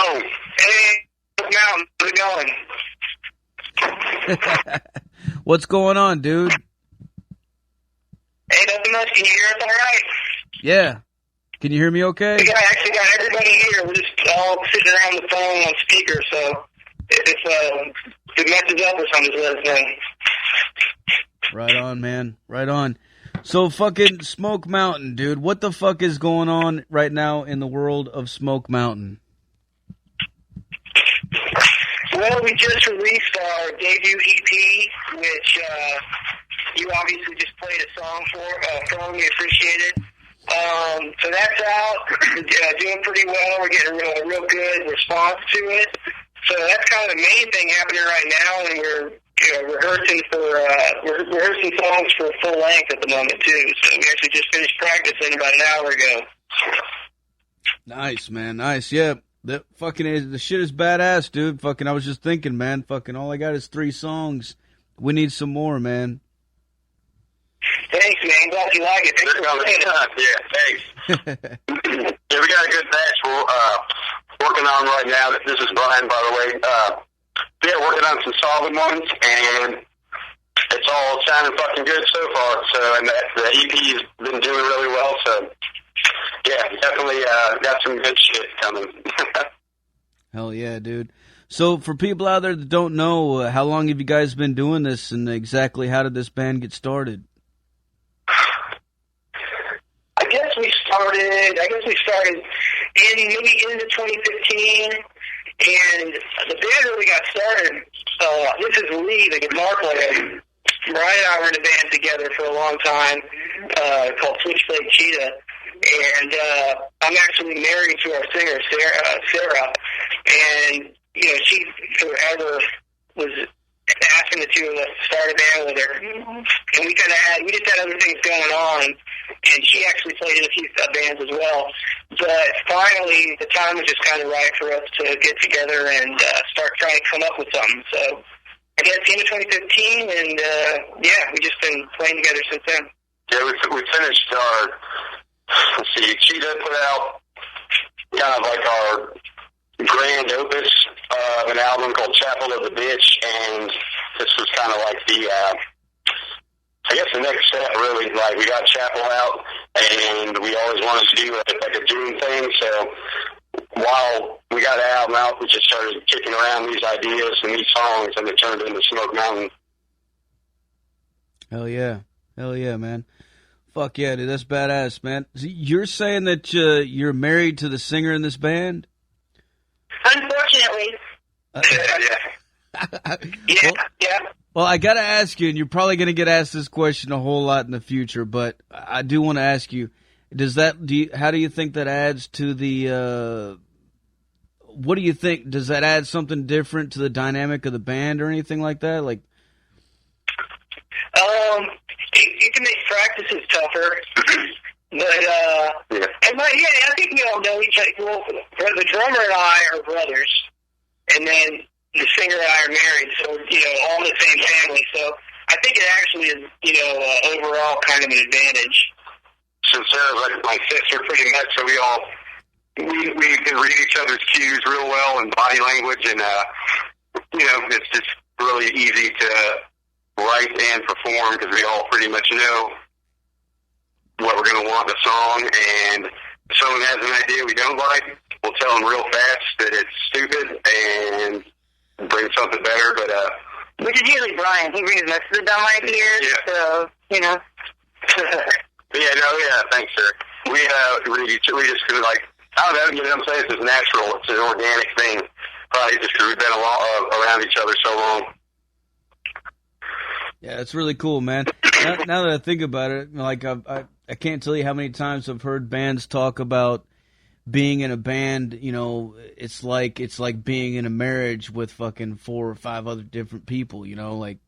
Yo. Hey, Mountain, how's it going? What's going on, dude? Hey, nothing much. Can you hear us all right? Yeah. Can you hear me okay? We actually got everybody here. We're just all sitting around the phone on speaker, so if it messes up or something, just let us know. Right on, man. Right on. So fucking Smoke Mountain, dude. What the fuck is going on right now in the world of Smoke Mountain? Well, we just released our debut EP, which you obviously just played a song for. We appreciate it. So that's out, doing pretty well. We're getting a real good response to it. So that's kind of the main thing happening right now, and we're rehearsing songs for full length at the moment too. So we actually just finished practicing about an hour ago. Nice, man. Nice. Yeah. The shit is badass, dude. Fucking, I was just thinking, man. Fucking, all I got is 3 songs. We need some more, man. Thanks, man. Glad you like it. Thanks for coming. Yeah, thanks. Yeah, we got a good batch we're working on right now. This is Brian, by the way. Yeah, working on some solid ones, and it's all sounding fucking good so far. So, and the EP's been doing really well. So, yeah, definitely got some good shit coming. Hell yeah, dude. So, for people out there that don't know, how long have you guys been doing this, and exactly how did this band get started? I guess we started maybe into 2015, and the band really got started. This is Lee, the guitar player. Brian and I were in a band together for a long time called Switchblade Cheetah, and I'm actually married to our singer, Sarah, and she forever was asking the two of us to start a band with her, and we just had other things going on, and she actually played in a few bands as well. But finally, the time was just kind of right for us to get together and start trying to come up with something. So I guess the end of 2015, and we've just been playing together since then. Yeah, we finished our. Let's see, Cheetah put out kind of like our grand opus of an album called Chapel of the Bitch, and this was kind of like the, I guess the next step really. Like, we got Chapel out, and we always wanted to do like a Doom thing, so while we got the album out, we just started kicking around these ideas and these songs, and it turned into Smoke Mountain. Hell yeah. Hell yeah, man. Fuck yeah, dude, that's badass, man. So you're saying that you're married to the singer in this band? Unfortunately. Yeah. Well, I gotta ask you, and you're probably gonna get asked this question a whole lot in the future, but I do want to ask you: how do you think that adds to the? What do you think? Does that add something different to the dynamic of the band or anything like that? Like, it can make practices tougher. But, I think we all know each other. Well, the drummer and I are brothers, and then the singer and I are married, so, all in the same family. So I think it actually is, overall kind of an advantage. Since Sarah's like my sister pretty much, so we can read each other's cues real well and body language, and, it's just really easy to write and perform because we all pretty much know what we're going to want in the song, and if someone has an idea we don't like, we'll tell them real fast that it's stupid and bring something better, but which is usually Brian. He brings most of the dumb ideas, so, thanks, sir. We just could, like, I don't know, what I'm saying? It's just natural. It's an organic thing, probably just because we've been around each other so long. Yeah, it's really cool, man. Now that I think about it, like I can't tell you how many times I've heard bands talk about being in a band. It's like being in a marriage with fucking 4 or 5 other different people. Like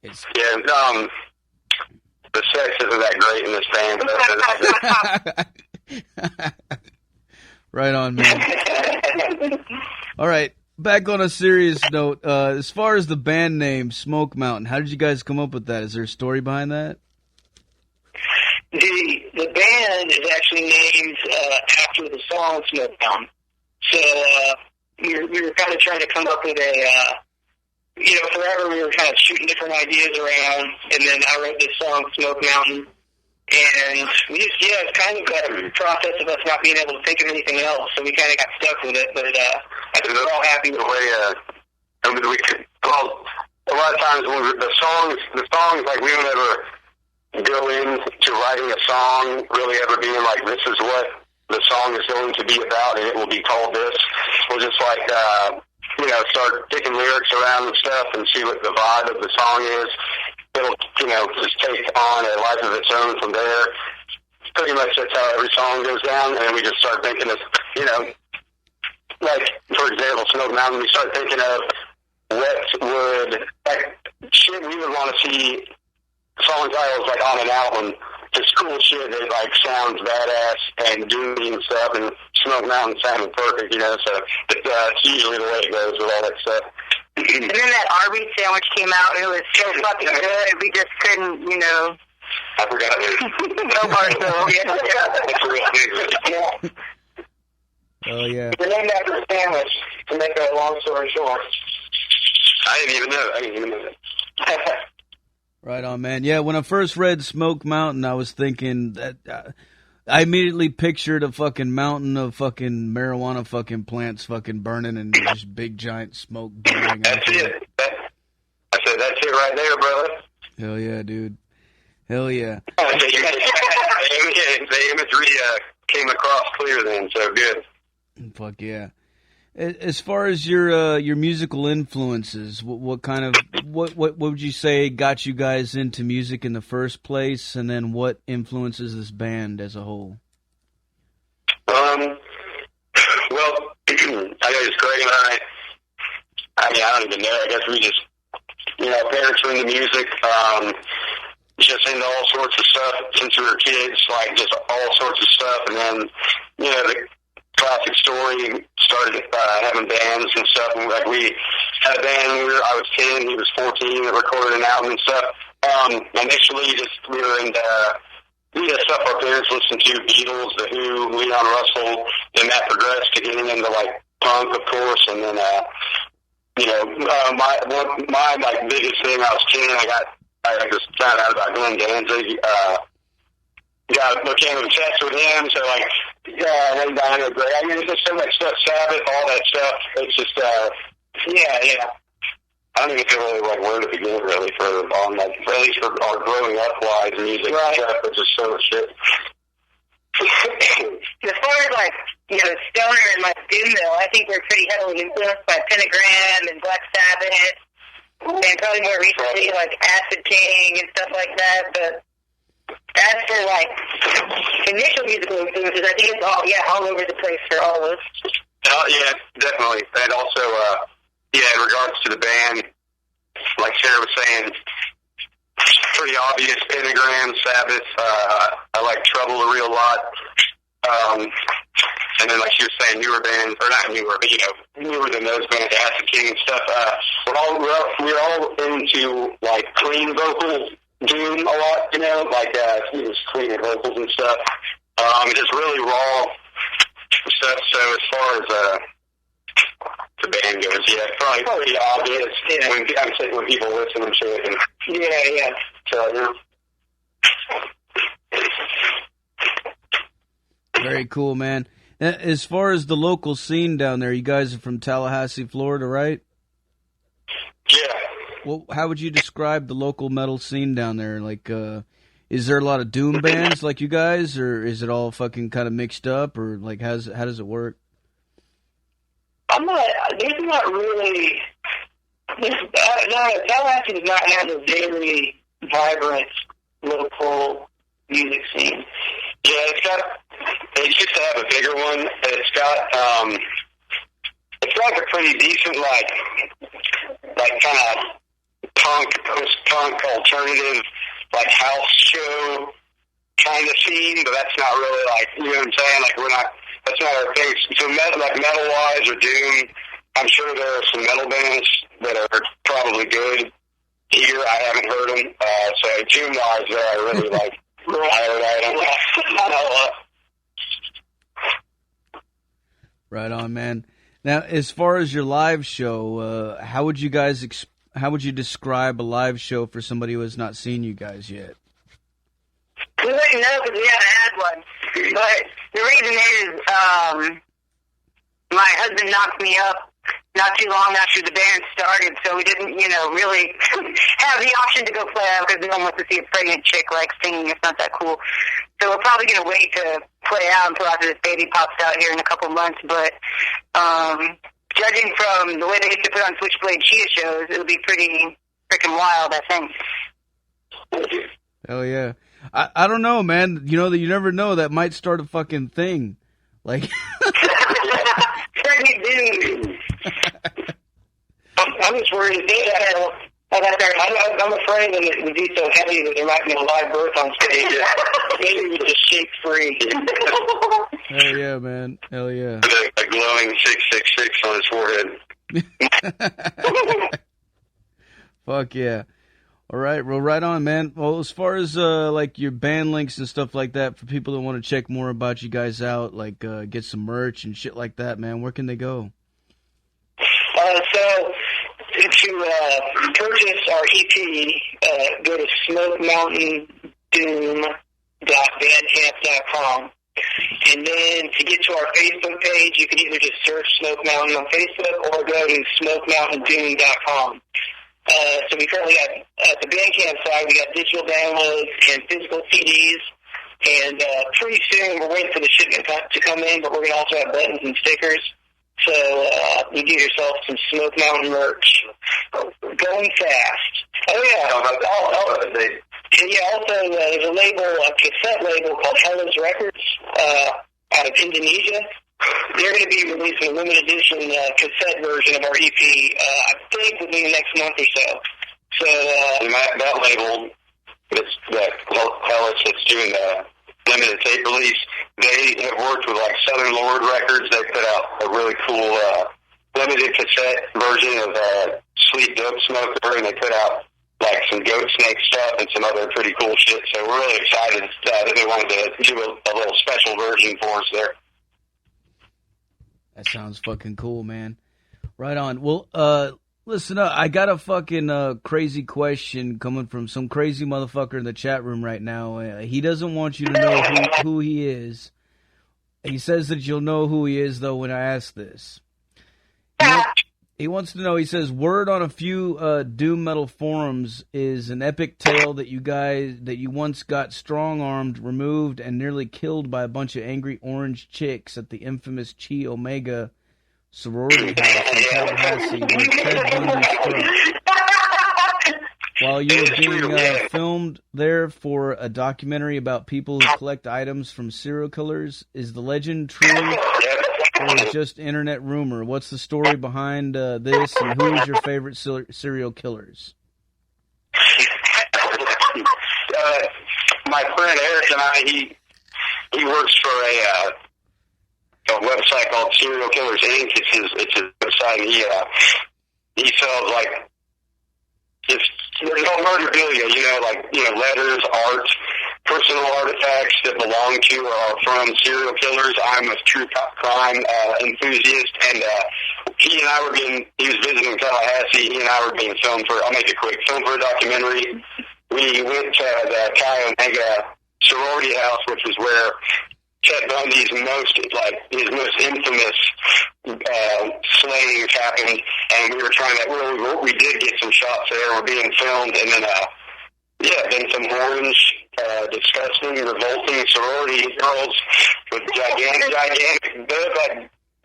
it's the sex isn't that great in this band. Right on, man. All right. Back on a serious note, as far as the band name, Smoke Mountain, how did you guys come up with that? Is there a story behind that? The band is actually named after the song Smoke Mountain. So we were kind of trying to come up with a, forever we were kind of shooting different ideas around, and then I wrote this song, Smoke Mountain, and it's kind of a process of us not being able to think of anything else, so we kind of got stuck with it, but I think we're all happy with the way, a lot of times when the songs, like, we don't ever go into writing a song really ever being like, this is what the song is going to be about, and it will be called this. We'll just, like, start picking lyrics around and stuff and see what the vibe of the song is. It'll, just take on a life of its own from there. Pretty much that's how every song goes down, and we just start thinking of, like, for example, Smoke Mountain, we start thinking of what would, like, shit we would want to see song titles, like, on an album, just cool shit that, like, sounds badass and doomy and stuff, and Smoke Mountain sounded perfect, so it's usually the way it goes with all that stuff. And then that Arby's sandwich came out, and it was so fucking good, we just couldn't, I forgot it. No Barstool. It's real big. Oh, yeah. We named after a sandwich, to make a long story short. I didn't even know that. Right on, man. Yeah, when I first read Smoke Mountain, I was thinking that I immediately pictured a fucking mountain of fucking marijuana fucking plants fucking burning and just big giant smoke burning. That's it. I said, that's it right there, brother. Hell yeah, dude. Hell yeah. The imagery came across clear then, so good. Fuck yeah. As far as your musical influences, what would you say got you guys into music in the first place, and then what influences this band as a whole? Well, I guess Greg and I don't even know. I guess we just, parents were into music, just into all sorts of stuff since we were kids, like just all sorts of stuff, and then, the classic story, started having bands and stuff, and like we had a band when I was 10, he was 14, and recorded an album and stuff. Initially we were into stuff our parents listened to, Beatles, The Who, Leon Russell, then that progressed to getting into like punk, of course, and then my like biggest thing, I was 10, I just found out about Glenn Danzig, became obsessed with him, so like, I mean, there's just so much stuff, Sabbath, all that stuff, it's just, yeah. I don't even feel really like where to begin really at least for our growing up wise music, right. Stuff, it's just so much shit. As far as like, stoner and like doom mill, I think we're pretty heavily influenced by Pentagram and Black Sabbath, and probably more recently like Acid King and stuff like that, but as for like initial musical influences, I think it's all over the place for all of us. Yeah, definitely. And also, in regards to the band, like Sarah was saying, pretty obvious, Pentagram, Sabbath, I like Trouble a real lot. And then like she was saying, newer bands, or not newer, but newer than those bands, Acid King and stuff, we're all into like clean vocals, doom a lot, like clean vocals and stuff. Just really raw stuff. So as far as the band goes, probably obvious when people listen and shit. And, yeah. So Very cool, man. As far as the local scene down there, you guys are from Tallahassee, Florida, right? Yeah. Well, how would you describe the local metal scene down there? Like, is there a lot of doom bands like you guys, or is it all fucking kind of mixed up, or like how does it work? There's not really. Tallahassee does not have a very vibrant local music scene. Yeah, it used to have a bigger one. It's got a pretty decent like kind of punk, post-punk, alternative, like house show kind of scene, but that's not really like, you know what I'm saying? Like that's not our thing. So metal-wise or doom, I'm sure there are some metal bands that are probably good here. I haven't heard them. So doom-wise, there I really like. Right on, man. Now, as far as your live show, how would you describe a live show for somebody who has not seen you guys yet? We wouldn't know because we haven't had one. But the reason is, my husband knocked me up not too long after the band started, so we didn't, really have the option to go play out because no one wants to see a pregnant chick, singing. It's not that cool. So we're probably going to wait to play out until after this baby pops out here in a couple months. But judging from the way they used to put on Switchblade Cheetah shows, it'll be pretty freaking wild, I think. Hell yeah. I don't know, man. You never know. That might start a fucking thing. I'm just worried. I'm afraid that it would be so heavy that there might be a live birth on stage. Maybe it would just shake free. Hell yeah, man. Hell yeah. A glowing 666 on his forehead. Fuck yeah. All right, well, right on, man. Well, as far as your band links and stuff like that, for people that want to check more about you guys out, get some merch and shit like that, man, where can they go? So to purchase our EP, go to smokemountaindoom.bandcamp.com. And then to get to our Facebook page, you can either just search Smoke Mountain on Facebook or go to smokemountaindoom.com. So we currently got, at the Bandcamp side, we got digital downloads and physical CDs. And pretty soon, we're waiting for the shipment to come in, but we're going to also have buttons and stickers. So you get yourself some Smoke Mountain merch. Going fast. Oh, yeah. And yeah, also, there's a cassette label called Hellas Records out of Indonesia. They're going to be releasing a limited edition cassette version of our EP, I think, within the next month or so. So that label, Hellas, that's doing the limited tape release, they have worked with Southern Lord Records. They put out a really cool limited cassette version of Sweet Dope Smoker, and they put out some Goat Snake stuff and some other pretty cool shit. So we're really excited that they wanted to do a little special version for us there. That sounds fucking cool, man. Right on. Well, listen up. I got a fucking crazy question coming from some crazy motherfucker in the chat room right now. He doesn't want you to know who he is. He says that you'll know who he is, though, when I ask this. He wants to know, he says, word on a few doom metal forums is an epic tale that you once got strong-armed, removed, and nearly killed by a bunch of angry orange chicks at the infamous Chi Omega sorority house in Tallahassee, where Ted Bundy struck. While you were being filmed there for a documentary about people who collect items from serial killers, is the legend true? Or just internet rumor? What's the story behind this, and who is your favorite serial killers? My friend Eric and I, he works for a website called Serial Killers Inc. It's his website. And he sells there's no memorabilia, letters, art, personal artifacts that belong to or are from serial killers. I'm a true crime enthusiast, and he was visiting Tallahassee. He and I were being filmed for, I'll make it quick, filmed for a documentary. We went to the Chi Omega sorority house, which was where Ted Bundy's most infamous slayings happened, and we were trying to, we did get some shots there. We're being filmed, and then, then some orange, disgusting, revolting sorority girls with gigantic,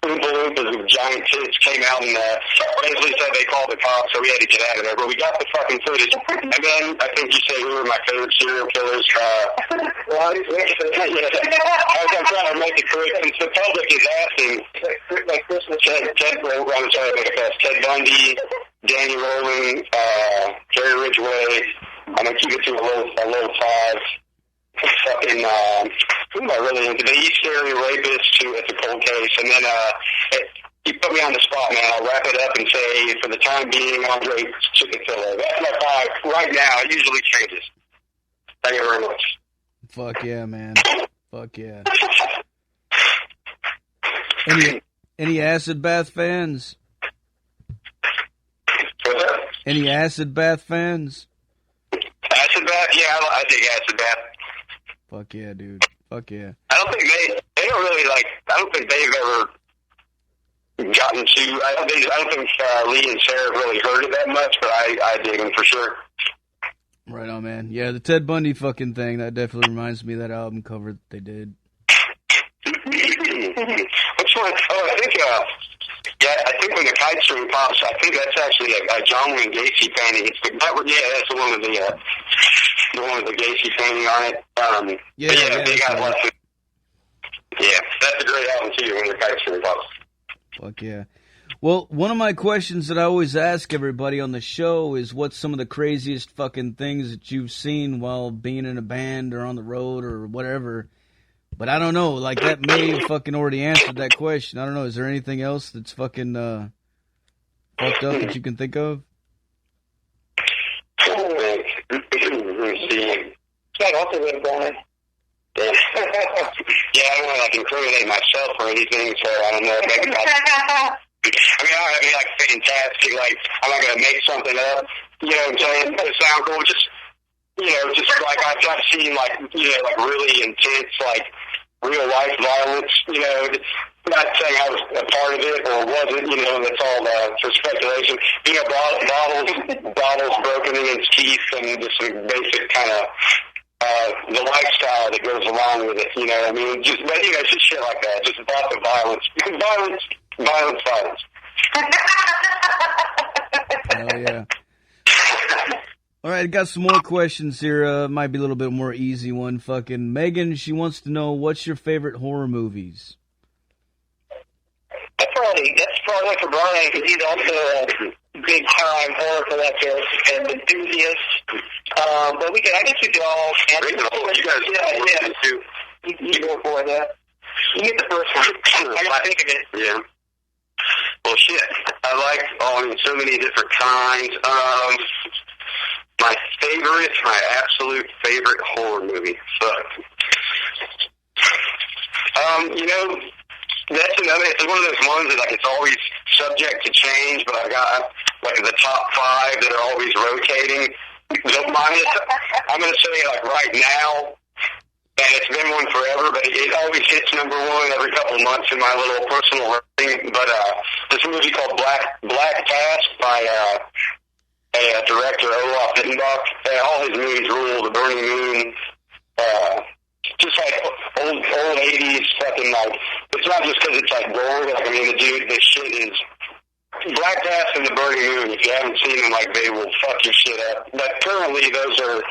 Oompa Loompas with giant tits came out and basically said they called the cops, so we had to get out of there. But we got the fucking footage. And then I think you say who were my favorite serial killers. I'm trying to make it quick. Since the public is asking, Ted Bundy, Danny Rowling, Jerry Ridgway. I'm going to keep it to a low five. Fucking, who am I really into? The East Area Rapist, too. It's a cold case. And then, you put me on the spot, man. I'll wrap it up and say, for the time being, Andre Chikatilo. That's my five right now. It usually changes. Thank you very much. Fuck yeah, man. Fuck yeah. Any acid bath fans? What's that? Any acid bath fans? Acid bath? Yeah, I dig acid bath. Fuck yeah, dude. Fuck yeah. I don't think they don't really like. I don't think they've ever gotten to. I don't think Lee and Sarah have really heard it that much, but I dig them for sure. Right on, man. Yeah, the Ted Bundy fucking thing, that definitely reminds me of that album cover that they did. Which one? Oh, I think, I think when the kite string pops, I think that's actually a John Wayne Gacy painting. That's the one with the one with the Gacy painting on it. They got lots of. Yeah, that's a great album too. When the kite string pops. Fuck yeah. Well, one of my questions that I always ask everybody on the show is what's some of the craziest fucking things that you've seen while being in a band or on the road or whatever. But I don't know, like that may have fucking already answered that question. I don't know, is there anything else that's fucking fucked up that you can think of? Let me see. That also would have gone. Yeah, I don't want to like incriminate myself or anything, so I don't know. Maybe I mean, I don't have any like fantastic, like I'm not gonna make something up. You know what I'm saying? It sound cool. Just like I've seen like like really intense like real life violence. You know, not saying I was a part of it or wasn't. You know, that's all for speculation. You know, bottles broken in his teeth and just some basic kind of. The lifestyle that goes along with it, you know. I mean, just shit like that. Just lots of violence. Violence. Oh yeah. All right, I got some more questions here. Might be a little bit more easy one. Fucking Megan, she wants to know what's your favorite horror movies. That's probably for Brian because he's also a big time horror collector and enthusiast. But I guess we could all answer. You guys, too. You go for that. You get the first one. I gotta think of it. Yeah. Well, shit. I like so many different kinds. My absolute favorite horror movie. Fuck. You know, it's one of those ones that like it's always subject to change, but I got like the top 5 that are always rotating. Don't mind it. I'm going to say like right now, and it's been one forever, but it always hits number 1 every couple of months in my little personal thing. But this movie called Black Past by director Olaf Hittenbach. All his movies rule. The Burning Moon. Just like old 80s fucking like. It's not just because it's like gory. Like I mean, the shit is. Black Past and The Burning Moon. If you haven't seen them, like they will fuck your shit up. But currently, those are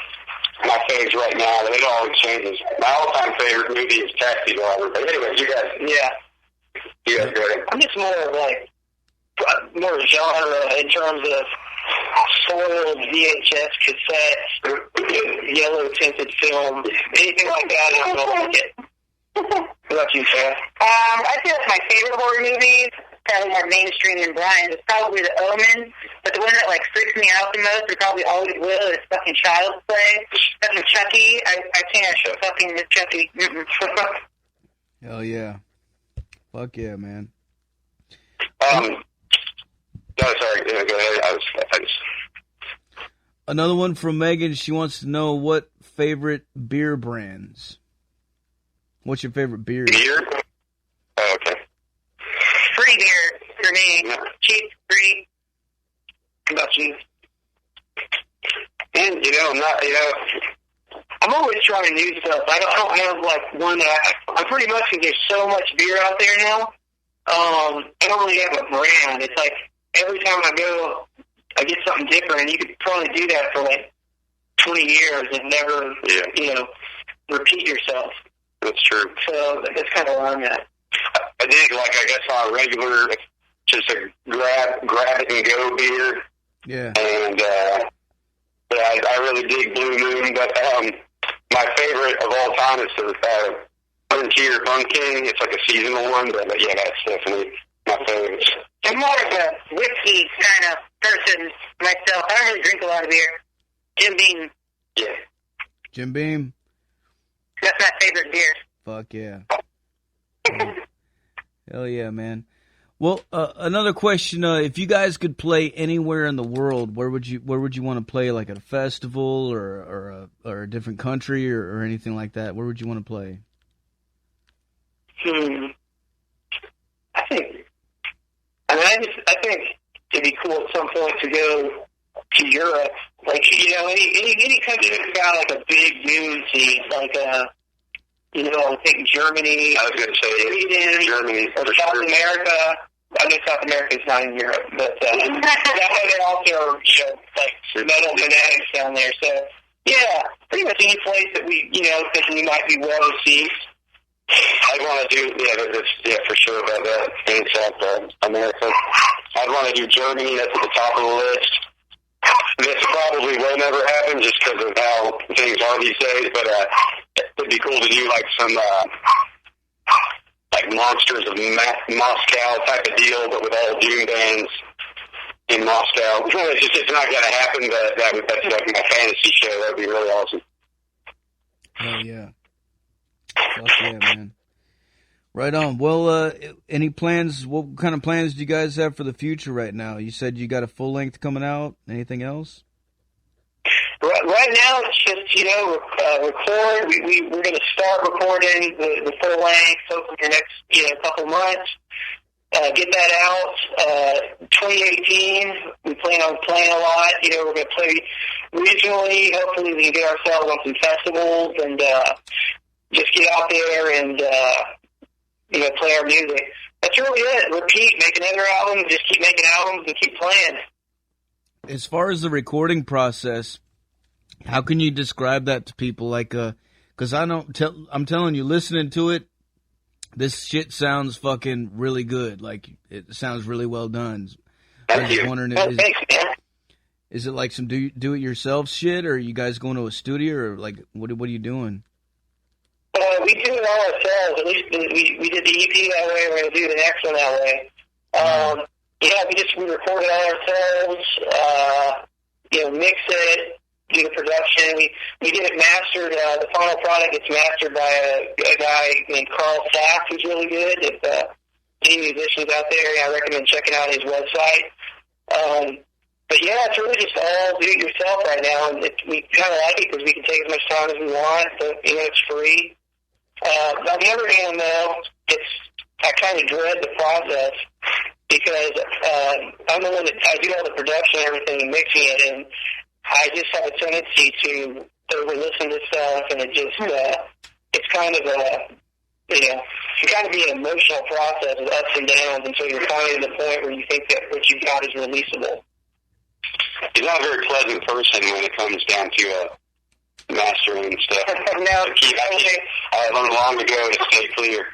my favorites right now. It always changes. My all-time favorite movie is Taxi Driver. But anyway, you guys go ahead. I'm just more genre in terms of soiled VHS cassettes, yellow tinted film, anything like that. I don't like it. What about you, Sarah? I feel like my favorite horror movies, probably more mainstream than Brian's, is probably The Omen. But the one that like freaks me out the most, and probably always will, is fucking Child's Play. Fucking Chucky. I can't fucking with Chucky. Hell yeah. Fuck yeah, man. No, sorry. Go ahead. I just... Another one from Megan. She wants to know what favorite beer brands. What's your favorite beer? Beer? Oh, okay. Free beer for me. Cheap, free. What about you? And I'm always trying new stuff. I don't have like one that I pretty much can get so much beer out there now. I don't really have a brand. It's like every time I go, I get something different. And you could probably do that for like 20 years and never, repeat yourself. That's true. So that's kind of where I'm at. I dig I guess on a regular, just a grab it and go beer. Yeah. And I really dig Blue Moon, but my favorite of all time is the Frontier Pumpkin. It's like a seasonal one, but yeah, that's definitely my favorite. I'm more of a whiskey kind of person myself. I don't really drink a lot of beer. Jim Beam. Yeah. Jim Beam. That's my favorite beer. Fuck yeah. Hell yeah, man. Well, another question: if you guys could play anywhere in the world, where would you want to play? Like at a festival or a different country or anything like that? Where would you want to play? I think it'd be cool at some point to go to Europe. Like, any country that's got like a big dune scene, like I think Germany. I was going to say Sweden, Germany or South America. I mean, South America's not in Europe, but that way they also are, like metal fanatics down there. So, yeah, pretty much any place that we, think we might be well received. I'd want to do, for sure about that in South America. I'd want to do Germany. That's at the top of the list. This probably will never happen just because of how things are these days, but it'd be cool to do like some like Monsters of Moscow type of deal, but with all Doom bands in Moscow. It's not going to happen, but that's like my fantasy show. That'd be really awesome. Oh yeah. Fuck yeah, man. Right on. Well, any plans? What kind of plans do you guys have for the future right now? You said you got a full length coming out. Anything else? Right now, it's just record. We're going to start recording the full length hopefully in the next couple months. Get that out. 2018, we plan on playing a lot. We're going to play regionally. Hopefully, we can get ourselves on some festivals and just get out there and play our music. That's really it. Repeat, make another album, just keep making albums and keep playing. As far as the recording process, how can you describe that to people? Like, because I'm telling you, listening to it, this shit sounds fucking really good. Like, it sounds really well done. I was just wondering, thanks, man. Is it like some do-it-yourself shit, or are you guys going to a studio, or like what are you doing? We do it all ourselves. At least we did the EP that way. We're going to do the next one that way. We record it all ourselves. Mix it, do the production. We get it mastered. The final product gets mastered by a guy named Carl Saff, who's really good. If any musicians out there, I recommend checking out his website. But yeah, it's really just all do it yourself right now, and we kind of like it because we can take as much time as we want. But it's free. On the other hand, though, I kind of dread the process because I'm the one that I do all the production and everything and mixing it, and I just have a tendency to over-listen to stuff, and it just it's kind of it kind of be an emotional process with ups and downs until you're finally to the point where you think that what you've got is releasable. He's not a very pleasant person when it comes down to mastering and stuff. I learned long ago to stay clear.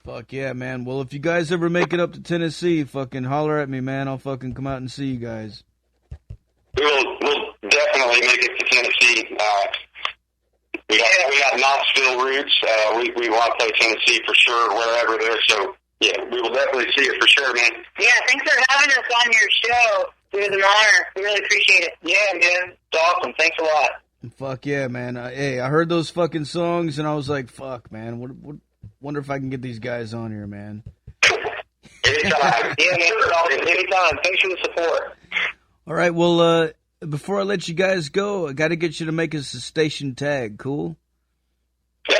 Fuck yeah, man. Well, if you guys ever make it up to Tennessee, fucking holler at me, man. I'll fucking come out and see you guys. We'll definitely make it to Tennessee. We got Knoxville roots. We want to play Tennessee for sure, wherever there. So yeah, we will definitely see it for sure, man. Yeah, thanks for having us on your show. It was an honor. We really appreciate it. Yeah, man. It's awesome. Thanks a lot. Fuck yeah, man. Hey, I heard those fucking songs and I was like, fuck, man. Wonder if I can get these guys on here, man. Anytime. Yeah, man. Anytime. Thanks for the support. All right, well, before I let you guys go, I got to get you to make us a station tag. Cool? Yeah.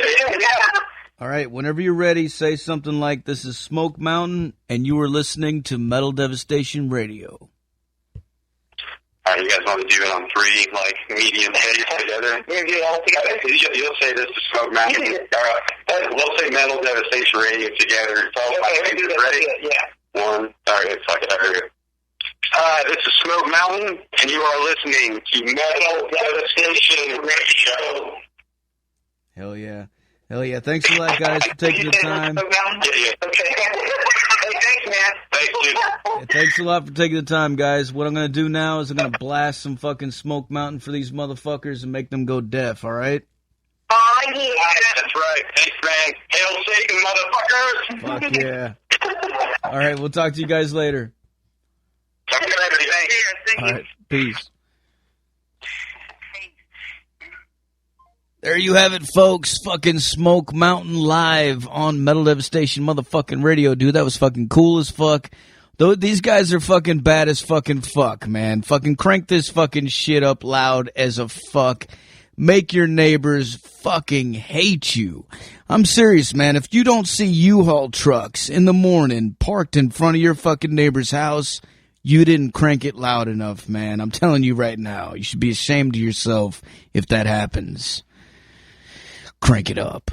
All right, whenever you're ready, say something like, "This is Smoke Mountain, and you are listening to Metal Devastation Radio." All right, you guys want to do it on 3, like, medium pace together? We're going to do it all together. You'll say this is Smoke Mountain. All right. We'll say Metal Devastation Radio together. It's all ready? Yeah. 1. All right, fuck it. I heard it. This is Smoke Mountain, and you are listening to Metal Devastation Radio. Hell yeah. Hell yeah. Thanks a lot, guys, for taking the time. Yeah. Okay. Hey, thanks, man. Thanks, dude. Yeah, thanks a lot for taking the time, guys. What I'm going to do now is I'm going to blast some fucking Smoke Mountain for these motherfuckers and make them go deaf, all right? Oh, yeah. That's right. Thanks, man. Hail Satan, motherfuckers. Fuck yeah. All right, we'll talk to you guys later. Talk to you later. Thanks. All right, peace. There you have it, folks. Fucking Smoke Mountain live on Metal Devastation motherfucking radio, dude. That was fucking cool as fuck. Though these guys are fucking bad as fucking fuck, man. Fucking crank this fucking shit up loud as a fuck. Make your neighbors fucking hate you. I'm serious, man. If you don't see U-Haul trucks in the morning parked in front of your fucking neighbor's house, you didn't crank it loud enough, man. I'm telling you right now. You should be ashamed of yourself if that happens. Crank it up.